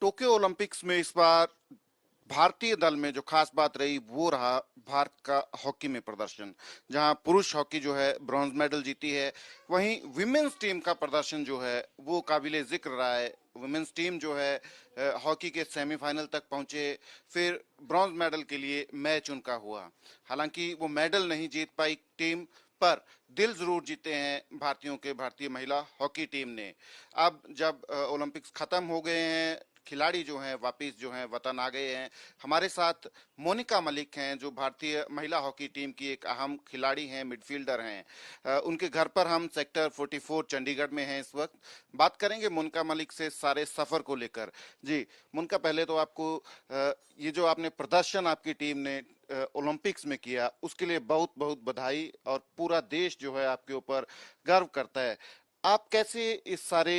Tokyo Olympics में इस बार भारतीय दल में जो खास बात रही वो रहा भारत का हॉकी में प्रदर्शन। जहां पुरुष हॉकी जो है ब्रॉन्ज मेडल जीती है, वहीं विमेन्स टीम का प्रदर्शन जो है वो काबिले जिक्र रहा है। विमेन्स टीम जो है हॉकी के सेमीफाइनल तक पहुंचे, फिर ब्रॉन्ज मेडल के लिए मैच उनका हुआ। हालांकि वो मेडल नहीं जीत पाई टीम, पर दिल जरूर जीते हैं भारतीयों के, भारतीय महिला हॉकी टीम ने। अब जब ओलंपिक्स खत्म हो गए हैं, खिलाड़ी जो हैं वापिस जो हैं वतन आ गए हैं। हमारे साथ मोनिका मलिक हैं जो भारतीय महिला हॉकी टीम की एक अहम खिलाड़ी हैं, मिडफील्डर हैं। उनके घर पर हम सेक्टर 44 चंडीगढ़ में हैं इस वक्त। बात करेंगे मोनिका मलिक से सारे सफर को लेकर। जी मोनिका, पहले तो आपको ये जो आपने प्रदर्शन आपकी टीम ने ओलंपिक्स में किया उसके लिए बहुत बहुत बधाई, और पूरा देश जो है आपके ऊपर गर्व करता है। आप कैसे इस सारे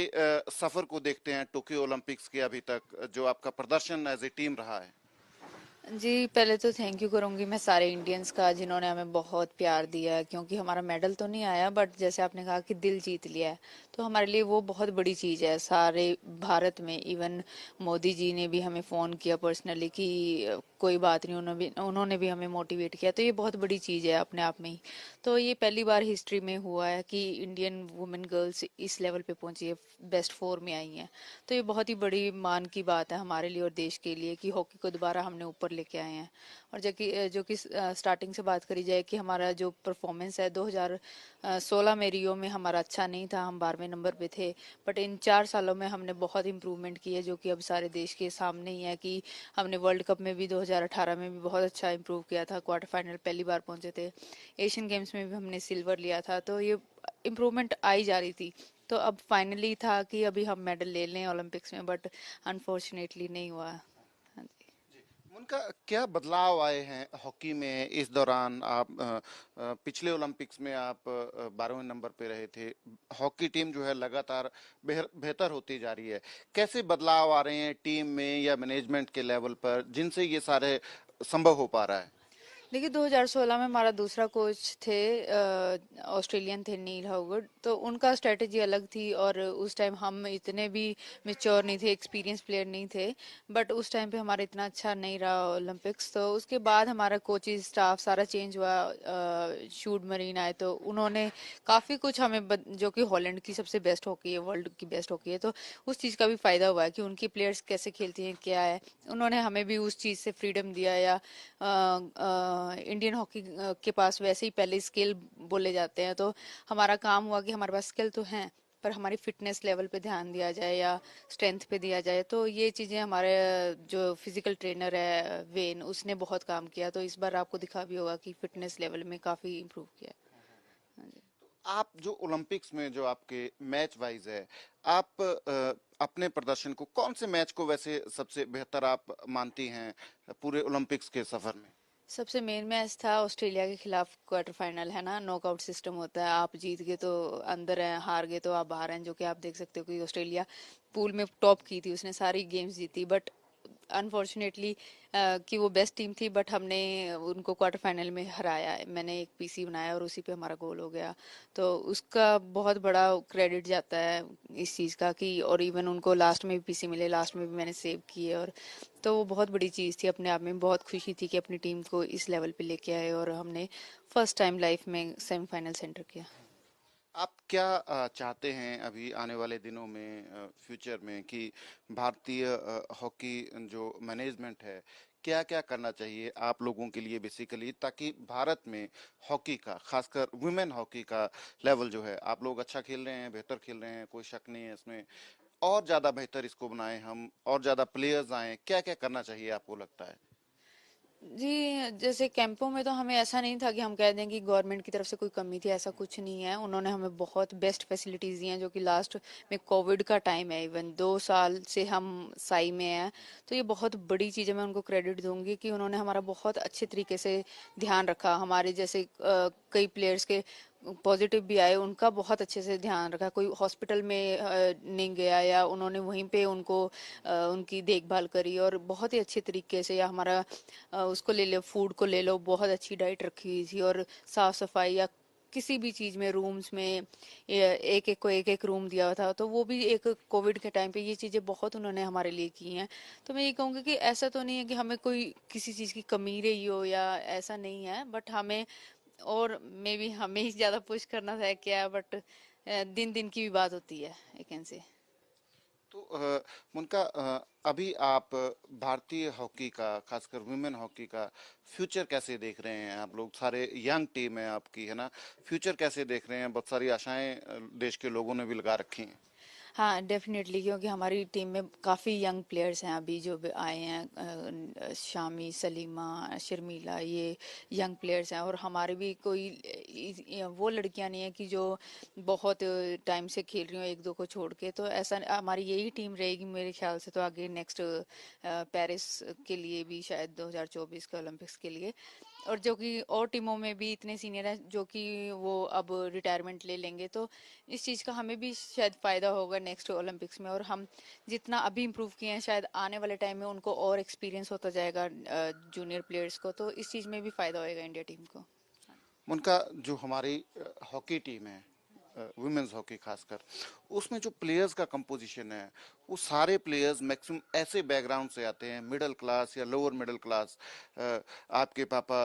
सफर को देखते हैं टोक्यो ओलंपिक्स के अभी तक जो आपका प्रदर्शन एज ए टीम रहा है? जी, पहले तो थैंक यू करूंगी मैं सारे इंडियंस का जिन्होंने हमें बहुत प्यार दिया है, क्योंकि हमारा मेडल तो नहीं आया बट जैसे आपने कहा कि दिल जीत लिया है, तो हमारे लिए वो बहुत बड़ी चीज़ है सारे भारत में। इवन मोदी जी ने भी हमें फ़ोन किया पर्सनली कि कोई बात नहीं, उन्होंने भी हमें मोटिवेट किया, तो ये बहुत बड़ी चीज़ है अपने आप में ही। तो ये पहली बार हिस्ट्री में हुआ है कि इंडियन वुमेन गर्ल्स इस लेवल पे पहुंची है, बेस्ट फोर में आई हैं। तो ये बहुत ही बड़ी मान की बात है हमारे लिए और देश के लिए कि हॉकी को दोबारा हमने ऊपर लेके आए हैं। और जो कि स्टार्टिंग से बात करी जाए कि हमारा जो परफॉर्मेंस है 2016 में रियो में हमारा अच्छा नहीं था, हम 12वें नंबर पे थे। बट इन 4 सालों में हमने बहुत इम्प्रूवमेंट की है, जो कि अब सारे देश के सामने ही है कि हमने वर्ल्ड कप में भी 2018 में भी बहुत अच्छा इम्प्रूव किया था, क्वार्टर फाइनल पहली बार पहुंचे थे। एशियन गेम्स में भी हमने सिल्वर लिया था, तो ये इम्प्रूवमेंट आई जा रही थी। तो अब फाइनली था कि अभी हम मेडल ले लें ओलंपिक्स में, बट अनफॉर्चुनेटली नहीं हुआ। हाँ जी। उनका क्या बदलाव आए हैं हॉकी में इस दौरान? आप पिछले ओलंपिक्स में आप 12वें नंबर पे रहे थे। हॉकी टीम जो है लगातार बेहतर होती जा रही है। कैसे बदलाव आ रहे हैं टीम में या मैनेजमेंट के लेवल पर जिनसे ये सारे संभव हो पा रहा है? देखिए 2016 में हमारा दूसरा कोच थे, ऑस्ट्रेलियन थे, नील हाउगर्ड। तो उनका स्ट्रेटेजी अलग थी और उस टाइम हम इतने भी मेच्योर नहीं थे, एक्सपीरियंस प्लेयर नहीं थे। बट उस टाइम पे हमारा इतना अच्छा नहीं रहा ओलंपिक्स। तो उसके बाद हमारा कोचिंग स्टाफ सारा चेंज हुआ, शूट मरीन आए तो उन्होंने काफ़ी कुछ हमें जो कि हॉलैंड की सबसे बेस्ट हॉकी है, वर्ल्ड की बेस्ट हॉकी है, तो उस चीज़ का भी फ़ायदा हुआ है कि उनकी प्लेयर्स कैसे खेलती हैं क्या है। उन्होंने हमें भी उस चीज़ से फ्रीडम दिया। या इंडियन हॉकी के पास वैसे ही पहले स्किल बोले जाते हैं, तो हमारा काम हुआ कि हमारे पास स्किल तो हैं, पर हमारी फिटनेस लेवल पे ध्यान दिया जाए या स्ट्रेंथ पे दिया जाए। तो ये चीज़ें हमारे जो फिजिकल ट्रेनर है वेन, उसने बहुत काम किया। तो इस बार आपको दिखा भी होगा कि फिटनेस लेवल में काफ़ी इम्प्रूव किया है। हाँ जी। आप जो ओलंपिक्स में जो आपके मैच वाइज है, आप अपने प्रदर्शन को कौन से मैच को वैसे सबसे बेहतर आप मानती हैं पूरे ओलंपिक्स के सफर में? सबसे मेन मैच था ऑस्ट्रेलिया के खिलाफ, क्वार्टर फाइनल है ना, नॉकआउट सिस्टम होता है, आप जीत गए तो अंदर हैं, हार गए तो आप बाहर हैं। जो कि आप देख सकते हो कि ऑस्ट्रेलिया पूल में टॉप की थी, उसने सारी गेम्स जीती। बट अनफॉर्चुनेटली कि वो बेस्ट टीम थी, बट हमने उनको क्वार्टर फाइनल में हराया। मैंने एक पीसी बनाया और उसी पे हमारा गोल हो गया। तो उसका बहुत बड़ा क्रेडिट जाता है इस चीज़ का कि, और इवन उनको लास्ट में भी पीसी मिले, लास्ट में भी मैंने सेव किए। और तो वो बहुत बड़ी चीज़ थी, अपने आप में बहुत खुशी थी कि अपनी टीम को इस लेवल पे लेके आए और हमने फर्स्ट टाइम लाइफ में सेमीफाइनल सेंटर किया। आप क्या चाहते हैं अभी आने वाले दिनों में, फ्यूचर में, कि भारतीय हॉकी जो मैनेजमेंट है क्या क्या करना चाहिए आप लोगों के लिए बेसिकली, ताकि भारत में हॉकी का, खासकर वुमेन हॉकी का लेवल जो है, आप लोग अच्छा खेल रहे हैं, बेहतर खेल रहे हैं, कोई शक नहीं है इसमें, और ज्यादा बेहतर इसको बनाएं हम, और ज्यादा प्लेयर्स आए, क्या क्या करना चाहिए आपको लगता है? जी, जैसे कैंपों में तो हमें ऐसा नहीं था कि हम कह दें कि गवर्नमेंट की तरफ से कोई कमी थी, ऐसा कुछ नहीं है। उन्होंने हमें बहुत बेस्ट फैसिलिटीज़ दी हैं, जो कि लास्ट में कोविड का टाइम है, इवन 2 साल से हम साई में हैं। तो ये बहुत बड़ी चीज़ है, मैं उनको क्रेडिट दूंगी कि उन्होंने हमारा बहुत अच्छे तरीके से ध्यान रखा। हमारे जैसे कई प्लेयर्स के पॉजिटिव भी आए, उनका बहुत अच्छे से ध्यान रखा। कोई हॉस्पिटल में नहीं गया, या उन्होंने वहीं पे उनको उनकी देखभाल करी और बहुत ही अच्छे तरीके से। या हमारा उसको ले लो, फूड को ले लो, बहुत अच्छी डाइट रखी हुई थी और साफ सफाई। या किसी भी चीज में, रूम्स में एक एक को एक एक रूम दिया हुआ था, तो वो भी एक कोविड के टाइम पे ये चीजें बहुत उन्होंने हमारे लिए की हैं। तो मैं ये कहूँगी कि ऐसा तो नहीं है कि हमें कोई किसी चीज की कमी रही हो, या ऐसा नहीं है, बट हमें और मे बी हमें ही ज्यादा पुश करना है क्या, बट दिन दिन की भी बात होती है, आई कैन से। तो उनका अभी आप भारतीय हॉकी का, खासकर वुमेन हॉकी का फ्यूचर कैसे देख रहे हैं? आप लोग सारे यंग टीम है आपकी, है ना? फ्यूचर कैसे देख रहे हैं? बहुत सारी आशाएं देश के लोगों ने भी लगा रखी हैं। हाँ डेफिनेटली, क्योंकि हमारी टीम में काफ़ी यंग प्लेयर्स हैं अभी जो भी आए हैं, शामी, सलीमा, शर्मिला, ये यंग प्लेयर्स हैं। और हमारे भी कोई वो लड़कियां नहीं है कि जो बहुत टाइम से खेल रही हो एक दो को छोड़ के। तो ऐसा हमारी यही टीम रहेगी मेरे ख्याल से, तो आगे नेक्स्ट पेरिस के लिए भी, शायद 2024 के ओलंपिक्स के लिए। और जो कि और टीमों में भी इतने सीनियर हैं जो कि वो अब रिटायरमेंट ले लेंगे, तो इस चीज़ का हमें भी शायद फ़ायदा होगा नेक्स्ट ओलंपिक्स में। और हम जितना अभी इम्प्रूव किए हैं, शायद आने वाले टाइम में उनको और एक्सपीरियंस होता जाएगा जूनियर प्लेयर्स को, तो इस चीज़ में भी फ़ायदा होएगा इंडिया टीम को। उनका जो हमारी हॉकी टीम है, वुमेन्स हॉकी खासकर, उसमें जो प्लेयर्स का कंपोजिशन है, वो सारे प्लेयर्स मैक्सिमम ऐसे बैकग्राउंड से आते हैं, मिडिल क्लास या लोअर मिडिल क्लास। आपके पापा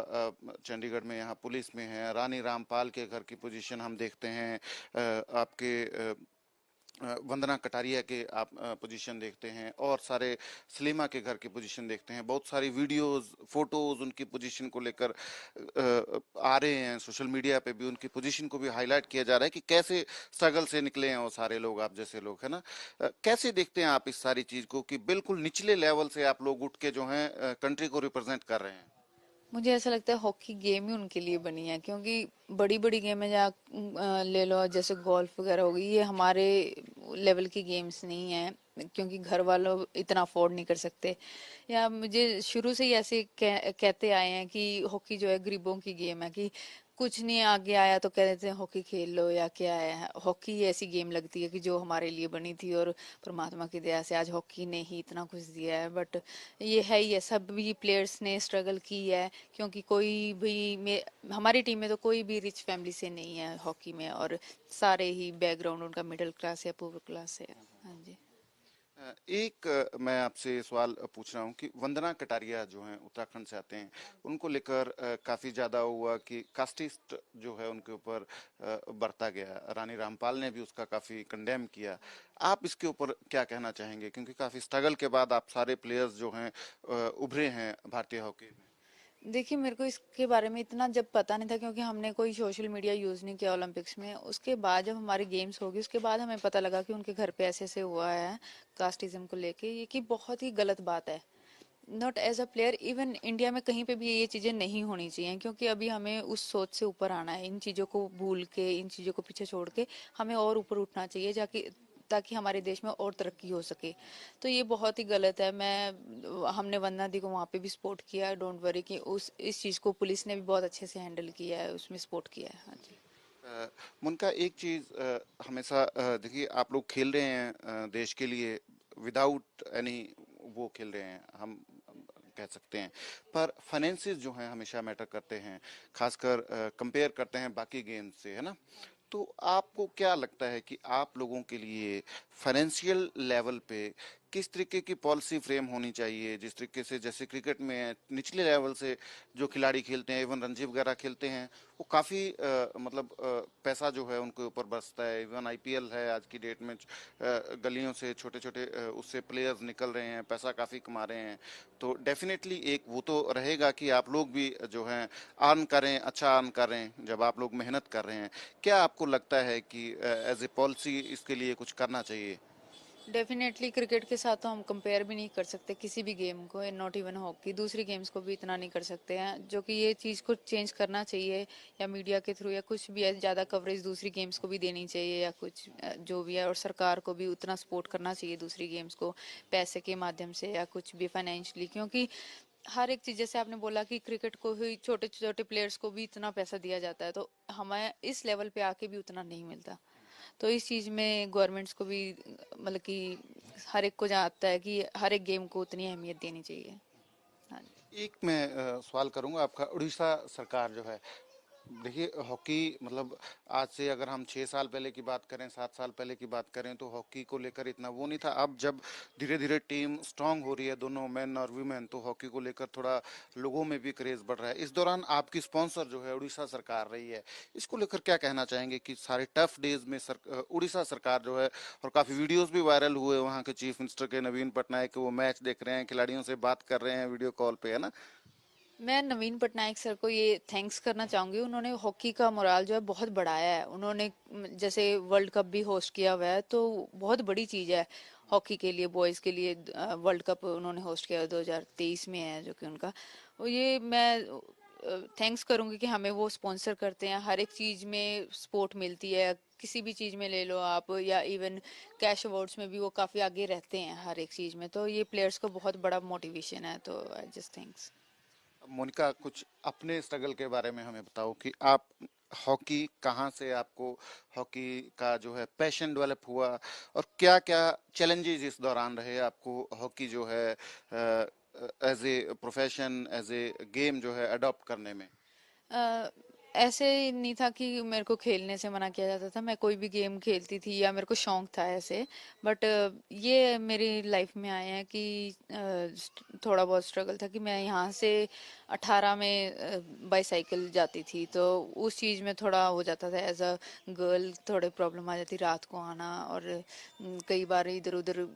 चंडीगढ़ में यहाँ पुलिस में हैं, रानी रामपाल के घर की पोजीशन हम देखते हैं, आपके वंदना कटारिया के आप पोजीशन देखते हैं, और सारे सलीमा के घर की पोजीशन देखते हैं। बहुत सारी वीडियोस, फोटोज उनकी पोजीशन को लेकर आ रहे हैं, सोशल मीडिया पे भी उनकी पोजीशन को भी हाईलाइट किया जा रहा है कि कैसे स्ट्रगल से निकले हैं वो सारे लोग, आप जैसे लोग, है ना? कैसे देखते हैं आप इस सारी चीज को कि बिल्कुल निचले लेवल से आप लोग उठ के जो हैं कंट्री को रिप्रेजेंट कर रहे हैं? मुझे ऐसा लगता है हॉकी गेम ही उनके लिए बनी है, क्योंकि बड़ी बड़ी गेम है, जहाँ ले लो जैसे गोल्फ वगैरह हो गई, ये हमारे लेवल की गेम्स नहीं है, क्योंकि घर वालों इतना अफोर्ड नहीं कर सकते। या मुझे शुरू से ही ऐसे कहते आए हैं कि हॉकी जो है गरीबों की गेम है, कि कुछ नहीं आगे आया तो कह देते हैं हॉकी खेल लो या क्या है। हॉकी ऐसी गेम लगती है कि जो हमारे लिए बनी थी, और परमात्मा की दया से आज हॉकी ने ही इतना कुछ दिया है। बट ये है ही है, सभी प्लेयर्स ने स्ट्रगल की है, क्योंकि कोई भी हमारी टीम में तो कोई भी रिच फैमिली से नहीं है हॉकी में, और सारे ही बैकग्राउंड उनका मिडिल क्लास या पुअर क्लास है। हाँ जी। एक मैं आपसे सवाल पूछ रहा हूँ कि वंदना कटारिया जो हैं, उत्तराखंड से आते हैं, उनको लेकर काफी ज्यादा हुआ कि कास्टिस्ट जो है उनके ऊपर बरता गया। रानी रामपाल ने भी उसका काफी कंडेम किया। आप इसके ऊपर क्या कहना चाहेंगे, क्योंकि काफी स्ट्रगल के बाद आप सारे प्लेयर्स जो हैं उभरे हैं भारतीय हॉकी में? देखिए, मेरे को इसके बारे में इतना जब पता नहीं था, क्योंकि हमने कोई सोशल मीडिया यूज नहीं किया ओलंपिक्स में। उसके बाद जब हमारी गेम्स होगी, उसके बाद हमें पता लगा कि उनके घर पे ऐसे ऐसे हुआ है कास्टिज्म को लेके, ये कि बहुत ही गलत बात है। Not as a player, even India में कहीं पे भी ये चीजें नहीं होनी चाहिए, क्योंकि अभी हमें उस सोच से ऊपर आना है, इन चीजों को भूल के, इन चीजों को पीछे छोड़ के हमें और ऊपर उठना चाहिए, जाके ताकि हमारे देश में और तरक्की हो सके। तो ये बहुत ही गलत है। हमने वंदना दी को वहाँ पे भी सपोर्ट किया है, डोंट वरी, कि उस इस चीज को पुलिस ने भी बहुत अच्छे से हैंडल किया है, उसमें सपोर्ट किया है। हाँ जी। उनका एक चीज हमेशा देखिए, आप लोग खेल रहे हैं देश के लिए, विदाउट एनी वो खेल रहे हैं, हम कह सकते हैं, पर फाइनेंसिस जो हैं हमेशा मैटर करते हैं, खासकर कंपेयर करते हैं बाकी गेम्स से, है ना? तो आपको क्या लगता है कि आप लोगों के लिए फाइनेंशियल लेवल पे किस तरीके की पॉलिसी फ्रेम होनी चाहिए? जिस तरीके से जैसे क्रिकेट में निचले लेवल से जो खिलाड़ी खेलते हैं, इवन रणजी वगैरह खेलते हैं, वो काफी मतलब पैसा जो है उनके ऊपर बरसता है। इवन आईपीएल है आज की डेट में, गलियों से छोटे छोटे उससे प्लेयर्स निकल रहे हैं, पैसा काफी कमा रहे हैं। तो डेफिनेटली एक वो तो रहेगा कि आप लोग भी जो हैं अर्न करें, अच्छा अर्न करें जब आप लोग मेहनत कर रहे हैं। क्या आपको लगता है कि एज ए पॉलिसी इसके लिए कुछ करना चाहिए? डेफिनेटली क्रिकेट के साथ तो हम कंपेयर भी नहीं कर सकते किसी भी गेम को, नॉट इवन हॉकी, दूसरी गेम्स को भी इतना नहीं कर सकते हैं, जो कि ये चीज़ को चेंज करना चाहिए, या मीडिया के थ्रू या कुछ भी है, ज़्यादा कवरेज दूसरी गेम्स को भी देनी चाहिए, या कुछ जो भी है। और सरकार को भी उतना सपोर्ट करना चाहिए दूसरी गेम्स को, पैसे के माध्यम से या कुछ भी फाइनेंशियली, क्योंकि हर एक चीज, जैसे आपने बोला कि क्रिकेट को ही छोटे छोटे प्लेयर्स को भी इतना पैसा दिया जाता है, तो हमें इस लेवल पे आके भी उतना नहीं मिलता। तो इस चीज में गवर्नमेंट्स को भी, मतलब कि हर एक को जानता है कि हर एक गेम को उतनी अहमियत देनी चाहिए। हाँ जी। एक मैं सवाल करूंगा आपका। उड़ीसा सरकार जो है, देखिए हॉकी मतलब आज से अगर हम 6 साल पहले की बात करें, 7 साल पहले की बात करें, तो हॉकी को लेकर इतना वो नहीं था। अब जब धीरे धीरे टीम स्ट्रांग हो रही है, दोनों मेन और वुमेन, तो हॉकी को लेकर थोड़ा लोगों में भी क्रेज बढ़ रहा है। इस दौरान आपकी स्पॉन्सर जो है उड़ीसा सरकार रही है, इसको लेकर क्या कहना चाहेंगे कि सारे टफ डेज में उड़ीसा सरकार जो है, और काफी वीडियोस भी वायरल हुए वहाँ के चीफ मिनिस्टर के नवीन पटनायक के, वो मैच देख रहे हैं, खिलाड़ियों से बात कर रहे हैं वीडियो कॉल पे, है ना। मैं नवीन पटनायक सर को ये थैंक्स करना चाहूंगी। उन्होंने हॉकी का मोराल जो है बहुत बढ़ाया है। उन्होंने जैसे वर्ल्ड कप भी होस्ट किया हुआ है, तो बहुत बड़ी चीज है हॉकी के लिए, बॉयज के लिए। वर्ल्ड कप उन्होंने होस्ट किया 2023 में है जो कि उनका, और ये मैं थैंक्स करूंगी कि हमें वो स्पॉन्सर करते हैं। हर एक चीज में सपोर्ट मिलती है, किसी भी चीज में ले लो आप, या इवन कैश अवार्ड्स में भी वो काफी आगे रहते हैं हर एक चीज में। तो ये प्लेयर्स को बहुत बड़ा मोटिवेशन है, तो आई जस्ट थिंक्स। मोनिका, कुछ अपने स्ट्रगल के बारे में हमें बताओ कि आप हॉकी कहाँ से, आपको हॉकी का जो है पैशन डेवलप हुआ, और क्या क्या चैलेंजेस इस दौरान रहे आपको हॉकी जो है as a profession, as a game जो है अडॉप्ट करने में। अ, ऐसे नहीं था कि मेरे को खेलने से मना किया जाता था। मैं कोई भी गेम खेलती थी, या मेरे को शौक था ऐसे। बट ये मेरी लाइफ में आया है कि थोड़ा बहुत स्ट्रगल था कि मैं यहाँ से 18 में बाईसाइकिल जाती थी, तो उस चीज़ में थोड़ा हो जाता था एज अ गर्ल, थोड़े प्रॉब्लम आ जाती रात को आना, और कई बार इधर उधर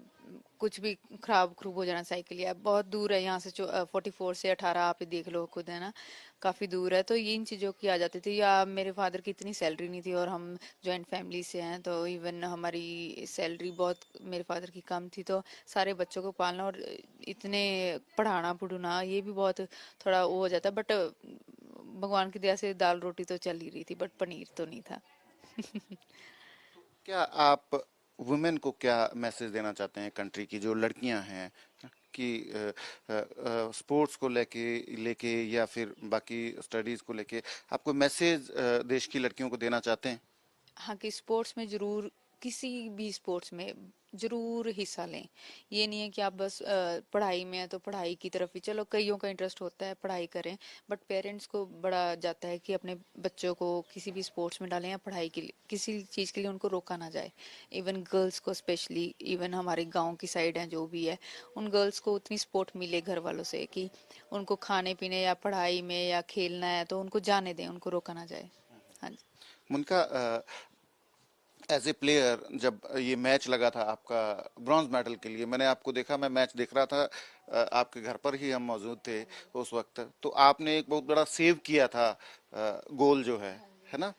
कुछ भी खराब खरूब हो जाना। साइकिल या बहुत दूर है यहाँ से, 44 से 18 आप ही देख लो खुद, है ना, काफी दूर है। तो ये इन चीजों की आ जाती थी, या मेरे फादर की इतनी सैलरी नहीं थी, और हम जॉइंट फैमिली से हैं, तो इवन हमारी सैलरी बहुत मेरे फादर की कम थी। तो सारे बच्चों को पालना और इतने पढ़ाना पढ़ूना, ये भी बहुत थोड़ा वो हो जाता। बट भगवान की दया से दाल रोटी तो चल ही रही थी, बट पनीर तो नहीं था। क्या आप वुमेन को क्या मैसेज देना चाहते हैं, कंट्री की जो लड़कियां हैं, कि स्पोर्ट्स को लेके लेके या फिर बाकी स्टडीज को लेके आपको मैसेज देश की लड़कियों को देना चाहते हैं। हाँ, कि स्पोर्ट्स में जरूर, किसी भी स्पोर्ट्स में जरूर हिस्सा लें। ये नहीं है कि आप बस पढ़ाई में है तो पढ़ाई की तरफ ही चलो, कईयों का इंटरेस्ट होता है पढ़ाई करें, बट पेरेंट्स को बड़ा जाता है कि अपने बच्चों को किसी भी स्पोर्ट्स में डालें, या पढ़ाई के लिए किसी चीज़ के लिए उनको रोका ना जाए। इवन गर्ल्स को स्पेशली, इवन हमारे गांव की साइड है जो भी है, उन गर्ल्स को उतनी सपोर्ट मिले घर वालों से कि उनको खाने पीने या पढ़ाई में या खेलना है तो उनको जाने दें, उनको रोका ना जाए। हाँ जी। उनका एज ए प्लेयर, जब ये मैच लगा था आपका ब्रॉन्ज मेडल के लिए, मैंने आपको देखा, मैं मैच देख रहा था, आपके घर पर ही हम मौजूद थे उस वक्त, तो आपने एक बहुत बड़ा सेव किया था गोल जो है ना।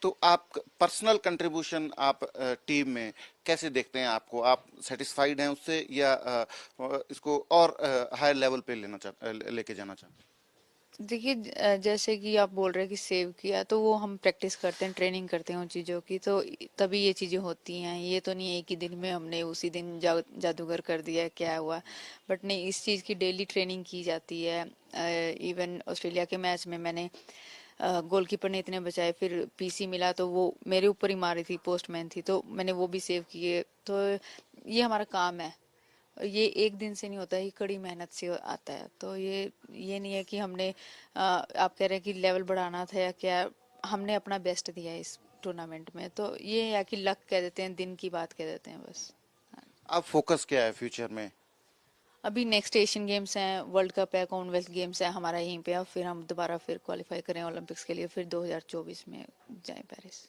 तो आप पर्सनल कंट्रीब्यूशन आप टीम में कैसे देखते हैं, आपको आप सेटिस्फाइड हैं उससे, या इसको और हायर लेवल पे लेके जाना चाहते देखिए, जैसे कि आप बोल रहे हैं कि सेव किया, तो वो हम प्रैक्टिस करते हैं, ट्रेनिंग करते हैं उन चीज़ों की, तो तभी ये चीज़ें होती हैं। ये तो नहीं है एक ही दिन में हमने उसी दिन जादूगर कर दिया है, क्या हुआ। बट नहीं, इस चीज़ की डेली ट्रेनिंग की जाती है। इवन ऑस्ट्रेलिया के मैच में मैंने, गोलकीपर ने इतने बचाए, फिर पीसी मिला तो वो मेरे ऊपर ही मारी थी, पोस्टमैन थी, तो मैंने वो भी सेव किए। तो ये हमारा काम है, और ये एक दिन से नहीं होता, ये कड़ी मेहनत से आता है। तो ये नहीं है कि हमने आप कह रहे हैं कि लेवल बढ़ाना था या क्या, हमने अपना बेस्ट दिया है इस टूर्नामेंट में। तो ये है कि लक कह देते हैं, दिन की बात कह देते हैं बस। हाँ। हैं। आप फोकस क्या है फ्यूचर में। अभी नेक्स्ट एशियन गेम्स हैं, वर्ल्ड कप है, कॉमनवेल्थ गेम्स है हमारा यहीं पे, और फिर हम दोबारा फिर क्वालिफाई करें ओलंपिक्स के लिए, फिर 2024 में जाएं पेरिस।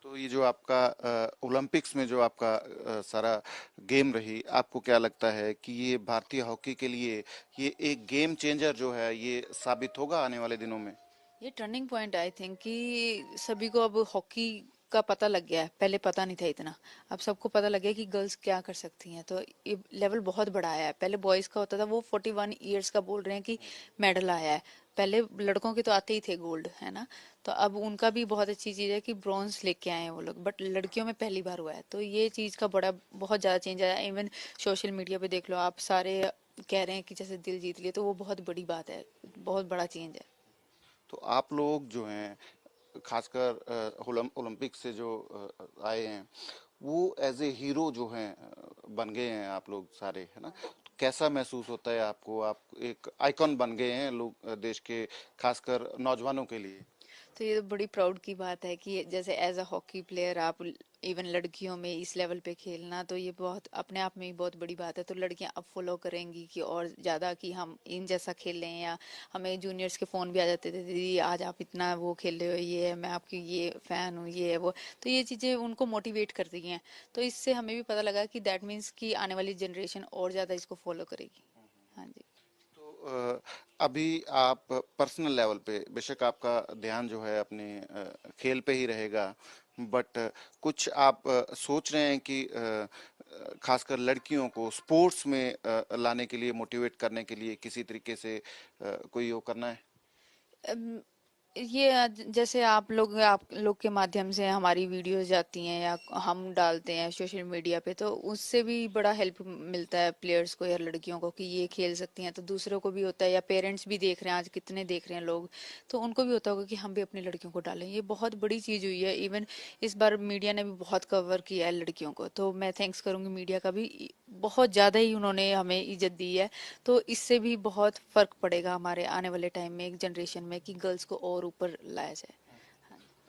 तो ये जो आपका ओलंपिक्स में जो आपका सारा गेम रही, आपको क्या लगता है कि ये भारतीय हॉकी के लिए ये एक गेम चेंजर जो है, ये साबित होगा आने वाले दिनों में। ये टर्निंग पॉइंट आई थिंक, कि सभी को अब हॉकी का पता लग गया है, पहले पता नहीं था इतना। अब सबको पता लग गया कि गर्ल्स क्या कर सकती हैं, तो ये लेवल बहुत बढ़ाया है। पहले बॉयज का होता था, वो 41 ईयर्स का बोल रहे हैं कि मेडल आया है। पहले लड़कों के तो आते ही थे गोल्ड, है ना। तो अब उनका भी बहुत अच्छी चीज है कि ब्रॉन्ज लेके आए हैं वो लोग, बट लड़कियों में पहली बार हुआ है, तो ये चीज का बड़ा बहुत ज्यादा चेंज आया। इवन सोशल मीडिया पे देख लो आप, सारे कह रहे हैं कि जैसे दिल जीत लिए, तो वो बहुत बड़ी बात है, बहुत बड़ा चेंज है। तो आप लोग जो हैं, खासकर ओलंपिक से जो आए हैं, वो एज ए हीरो जो हैं बन गए हैं आप लोग सारे, है ना। तो कैसा महसूस होता है आपको, आप एक आइकॉन बन गए हैं लोग देश के, खासकर नौजवानों के लिए। तो ये तो बड़ी प्राउड की बात है कि जैसे एज अ हॉकी प्लेयर आप इवन लड़कियों में इस लेवल पे खेलना, तो ये बहुत अपने आप में ही बहुत बड़ी बात है। तो लड़कियां अब फॉलो करेंगी कि और ज्यादा कि हम इन जैसा खेल लें, या हमें जूनियर्स के फोन भी आ जाते थे, दीदी आज आप इतना वो खेल रहे हो, ये है, मैं आपकी ये फैन हूँ, ये है वो। तो ये चीजें उनको मोटिवेट करती हैं। तो इससे हमें भी पता लगा कि दैट मीन्स कि आने वाली जनरेशन और ज्यादा इसको फॉलो करेगी। हाँ जी। तो अभी आप पर्सनल लेवल पे बेशक आपका ध्यान जो है अपने खेल पे ही रहेगा, बट कुछ आप सोच रहे हैं कि खासकर लड़कियों को स्पोर्ट्स में लाने के लिए, मोटिवेट करने के लिए किसी तरीके से कोई वो करना है? अम, ये जैसे आप लोग के माध्यम से हमारी वीडियोस जाती हैं या हम डालते हैं सोशल मीडिया पे, तो उससे भी बड़ा हेल्प मिलता है प्लेयर्स को या लड़कियों को कि ये खेल सकती हैं। तो दूसरों को भी होता है, या पेरेंट्स भी देख रहे हैं, आज कितने देख रहे हैं लोग, तो उनको भी होता होगा कि हम भी अपनी लड़कियों को डालें। ये बहुत बड़ी चीज हुई है। इवन इस बार मीडिया ने भी बहुत कवर किया है लड़कियों को, तो मैं थैंक्स करूंगी मीडिया का भी। बहुत ज्यादा ही उन्होंने हमें इज्जत दी है। तो इससे भी बहुत फर्क पड़ेगा हमारे आने वाले टाइम में, एक जनरेशन में, कि गर्ल्स को और ऊपर लाया जाए।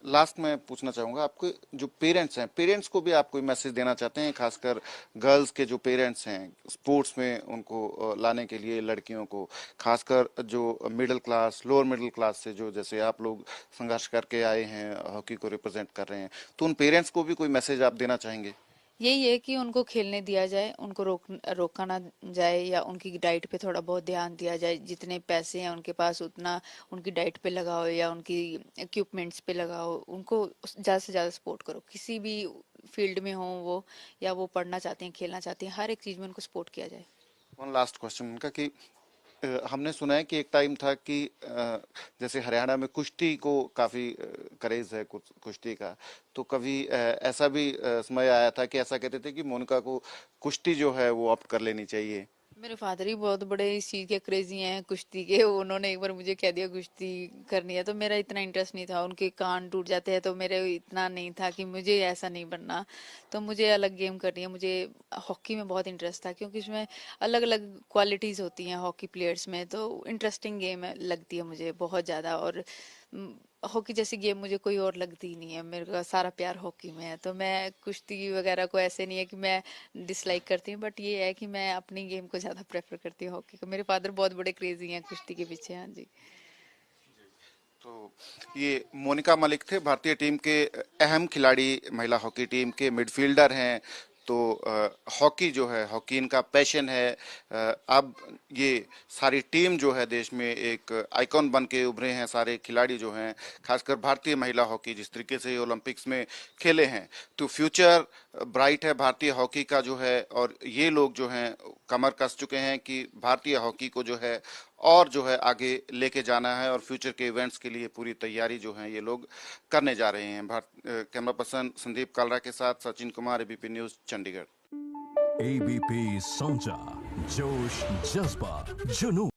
लास्ट में पूछना चाहूंगा आपको, जो पेरेंट्स हैं, पेरेंट्स को भी आप कोई मैसेज देना चाहते हैं, खासकर गर्ल्स के जो पेरेंट्स हैं स्पोर्ट्स में उनको लाने के लिए, लड़कियों को, खासकर जो middle class, lower middle class से जो जैसे आप लोग संघर्ष करके आए हैं, हॉकी को रिप्रेजेंट कर रहे हैं, तो उन पेरेंट्स को भी कोई मैसेज आप देना चाहेंगे? यही है कि उनको खेलने दिया जाए, उनको रोका ना जाए, या उनकी डाइट पे थोड़ा बहुत ध्यान दिया जाए। जितने पैसे हैं उनके पास उतना उनकी डाइट पे लगाओ या उनकी इक्विपमेंट्स पे लगाओ। उनको ज्यादा से ज्यादा सपोर्ट करो, किसी भी फील्ड में हो वो, या वो पढ़ना चाहते हैं, खेलना चाहते हैं, हर एक चीज में उनको सपोर्ट किया जाए। वन लास्ट क्वेश्चन उनका कि हमने सुना है कि एक टाइम था कि जैसे हरियाणा में कुश्ती को काफी क्रेज है, कुश्ती का, तो कभी ऐसा भी समय आया था कि ऐसा कहते थे कि मोनिका को कुश्ती जो है वो ऑप्ट कर लेनी चाहिए? मेरे फादर ही बहुत बड़े इस चीज के क्रेजी हैं, कुश्ती के। उन्होंने एक बार मुझे कह दिया कुश्ती करनी है, तो मेरा इतना इंटरेस्ट नहीं था। उनके कान टूट जाते हैं, तो मेरे इतना नहीं था कि मुझे ऐसा नहीं बनना। तो मुझे अलग गेम करनी है। मुझे हॉकी में बहुत इंटरेस्ट था, क्योंकि इसमें अलग अलग क्वालिटीज होती हैं हॉकी प्लेयर्स में। तो इंटरेस्टिंग गेम लगती है मुझे बहुत ज्यादा। और हॉकी जैसी गेम मुझे कोई और लगती ही नहीं है। मेरे का सारा प्यार हॉकी में है। तो मैं कुश्ती वगैरह को ऐसे नहीं है कि मैं डिसलाइक करती हूँ, बट ये है कि मैं अपनी गेम को ज्यादा प्रेफर करती हूँ हॉकी को। मेरे फादर बहुत बड़े क्रेजी हैं कुश्ती के पीछे। हाँ जी। तो ये मोनिका मलिक थे, भारतीय टीम के अहम खिलाड़ी, महिला हॉकी टीम के मिडफील्डर हैं। तो हॉकी जो है, हॉकी इनका पैशन है। अब ये सारी टीम जो है देश में एक आइकॉन बन के उभरे हैं, सारे खिलाड़ी जो हैं, खासकर भारतीय महिला हॉकी जिस तरीके से ओलंपिक्स में खेले हैं, तो फ्यूचर ब्राइट है भारतीय हॉकी का जो है। और ये लोग जो हैं कमर कस चुके हैं कि भारतीय हॉकी को जो है और जो है आगे लेके जाना है, और फ्यूचर के इवेंट्स के लिए पूरी तैयारी जो है ये लोग करने जा रहे हैं। कैमरा पर्सन संदीप कालरा के साथ Sachin Kumar, ABP news, Chandigarh. ABP साझा, जोश, जज्बा, जुनून।